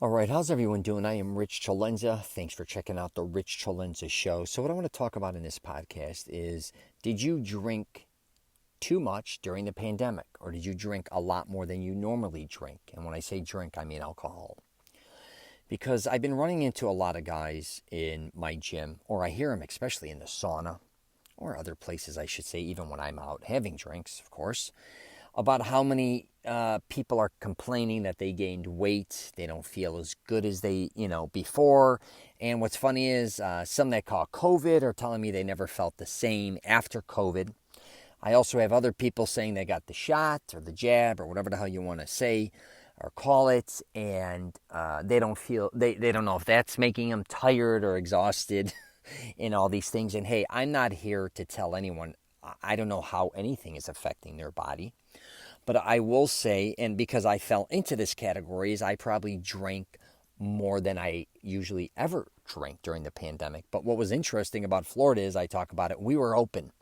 All right, how's everyone doing? I am Rich CELENZA. Thanks for checking out the Rich CELENZA show. So what I want to talk about in this podcast is, did you drink too much during the pandemic, or did you drink a lot more than you normally drink? And when I say drink, I mean alcohol. Because I've been running into a lot of guys in my gym, or I hear them especially in the sauna, or other places I should say, even when I'm out having drinks, of course, about how many people are complaining that they gained weight. They don't feel as good as they, before. And what's funny is some that caught COVID are telling me they never felt the same after COVID. I also have other people saying they got the shot or the jab or whatever the hell you want to say or call it, and they don't feel, they don't know if that's making them tired or exhausted in all these things. And hey, I'm not here to tell anyone, I don't know how anything is affecting their body. But I will say, and because I fell into this category, is I probably drank more than I usually ever drink during the pandemic. But what was interesting about Florida is, I talk about it, we were open.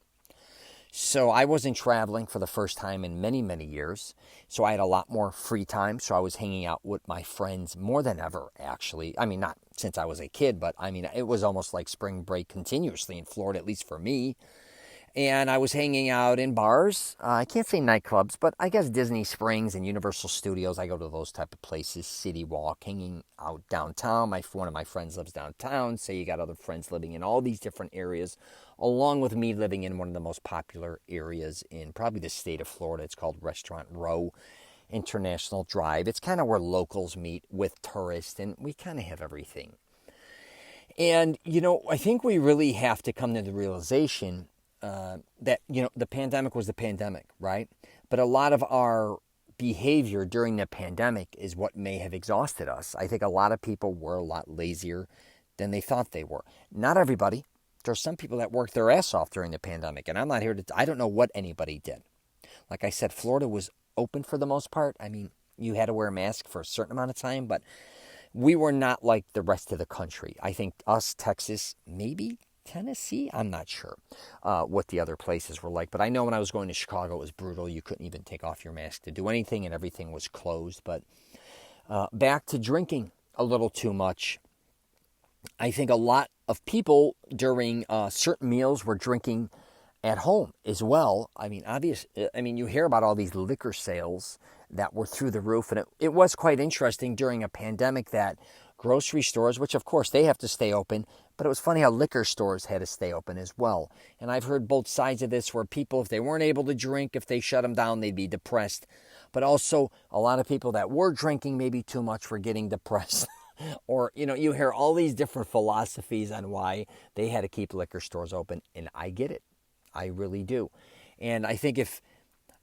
So I wasn't traveling for the first time in many, many years. So I had a lot more free time. So I was hanging out with my friends more than ever, actually. I mean, not since I was a kid, but I mean, it was almost like spring break continuously in Florida, at least for me. And I was hanging out in bars. I can't say nightclubs, but I guess Disney Springs and Universal Studios. I go to those type of places. City Walk, hanging out downtown. One of my friends lives downtown. So you got other friends living in all these different areas, along with me living in one of the most popular areas in probably the state of Florida. It's called Restaurant Row International Drive. It's kind of where locals meet with tourists, and we kind of have everything. And, I think we really have to come to the realization that, the pandemic was the pandemic, right? But a lot of our behavior during the pandemic is what may have exhausted us. I think a lot of people were a lot lazier than they thought they were. Not everybody. There's some people that worked their ass off during the pandemic, and I'm not here to, I don't know what anybody did. Like I said, Florida was open for the most part. I mean, you had to wear a mask for a certain amount of time, but we were not like the rest of the country. I think us, Texas, maybe Tennessee, I'm not sure what the other places were like. But I know when I was going to Chicago, it was brutal. You couldn't even take off your mask to do anything, and everything was closed. But back to drinking a little too much. I think a lot of people during certain meals were drinking at home as well. I mean, you hear about all these liquor sales that were through the roof. And it was quite interesting during a pandemic that grocery stores, which of course they have to stay open, but it was funny how liquor stores had to stay open as well. And I've heard both sides of this, where people, if they weren't able to drink, if they shut them down, they'd be depressed. But also a lot of people that were drinking maybe too much were getting depressed. Or, you hear all these different philosophies on why they had to keep liquor stores open. And I get it. I really do. And I think if,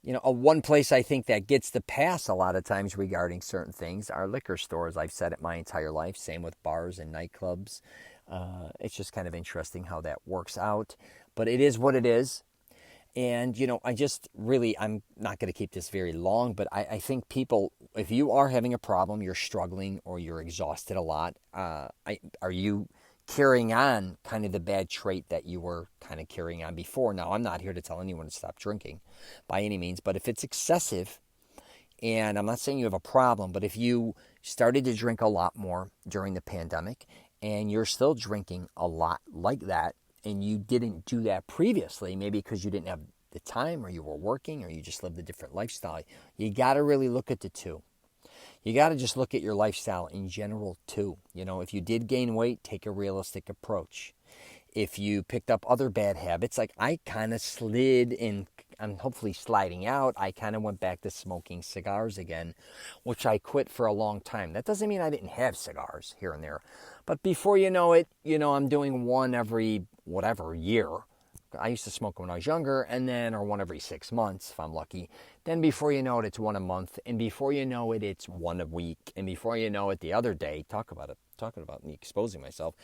one place I think that gets the pass a lot of times regarding certain things are liquor stores. I've said it my entire life. Same with bars and nightclubs. It's just kind of interesting how that works out. But it is what it is. And, I'm not going to keep this very long, but I think people, if you are having a problem, you're struggling, or you're exhausted a lot, are you carrying on kind of the bad trait that you were kind of carrying on before? Now, I'm not here to tell anyone to stop drinking by any means, but if it's excessive, and I'm not saying you have a problem, but if you started to drink a lot more during the pandemic and you're still drinking a lot like that, and you didn't do that previously, maybe because you didn't have the time, or you were working, or you just lived a different lifestyle, you got to really look at the two. You got to just look at your lifestyle in general too. If you did gain weight, take a realistic approach. If you picked up other bad habits, like I kind of slid in, I'm hopefully sliding out, I kind of went back to smoking cigars again, which I quit for a long time. That doesn't mean I didn't have cigars here and there. But before you know it, I'm doing one every year. I used to smoke when I was younger, or one every 6 months if I'm lucky. Then before you know it, it's one a month. And before you know it, it's one a week. And before you know it, the other day, talking about me exposing myself,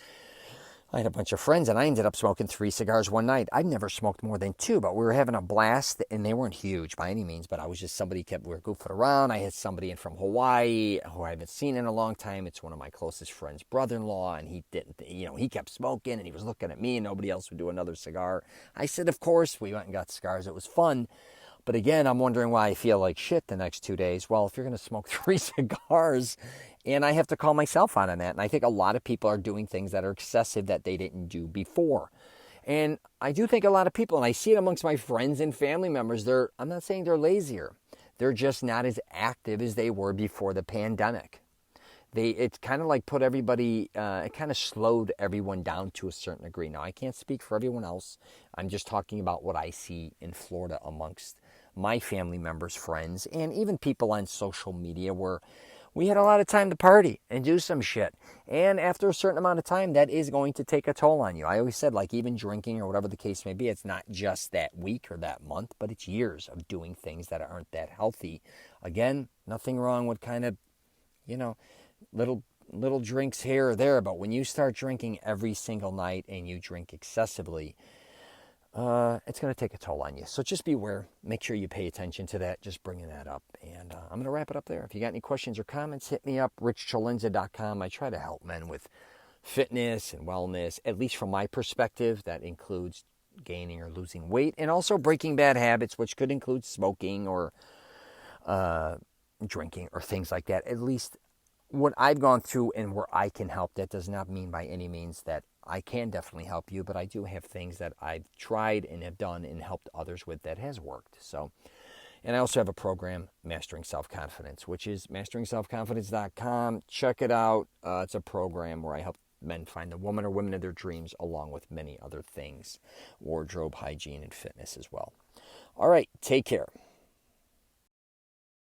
I had a bunch of friends, and I ended up smoking 3 cigars one night. I'd never smoked more than 2, but we were having a blast, and they weren't huge by any means, but I was just, we were goofing around. I had somebody in from Hawaii who I haven't seen in a long time. It's one of my closest friends' brother-in-law, and he didn't, he kept smoking, and he was looking at me, and nobody else would do another cigar. I said, of course. We went and got cigars. It was fun. But again, I'm wondering why I feel like shit the next 2 days. Well, if you're going to smoke 3 cigars And I have to call myself out on that. And I think a lot of people are doing things that are excessive that they didn't do before. And I do think a lot of people, and I see it amongst my friends and family members, I'm not saying they're lazier. They're just not as active as they were before the pandemic. It's kind of like put everybody, it kind of slowed everyone down to a certain degree. Now, I can't speak for everyone else. I'm just talking about what I see in Florida amongst my family members, friends, and even people on social media where we had a lot of time to party and do some shit. And after a certain amount of time, that is going to take a toll on you. I always said, like, even drinking or whatever the case may be, it's not just that week or that month, but it's years of doing things that aren't that healthy. Again, nothing wrong with kind of, little drinks here or there, but when you start drinking every single night and you drink excessively, it's going to take a toll on you. So just beware. Make sure you pay attention to that. Just bringing that up. And I'm going to wrap it up there. If you got any questions or comments, hit me up, richcelenza.com. I try to help men with fitness and wellness, at least from my perspective. That includes gaining or losing weight and also breaking bad habits, which could include smoking or drinking or things like that. At least what I've gone through and where I can help. That does not mean by any means that I can definitely help you, but I do have things that I've tried and have done and helped others with that has worked. So, and I also have a program, Mastering Self-Confidence, which is masteringselfconfidence.com. Check it out. It's a program where I help men find the woman or women of their dreams, along with many other things, wardrobe, hygiene, and fitness as well. All right, take care.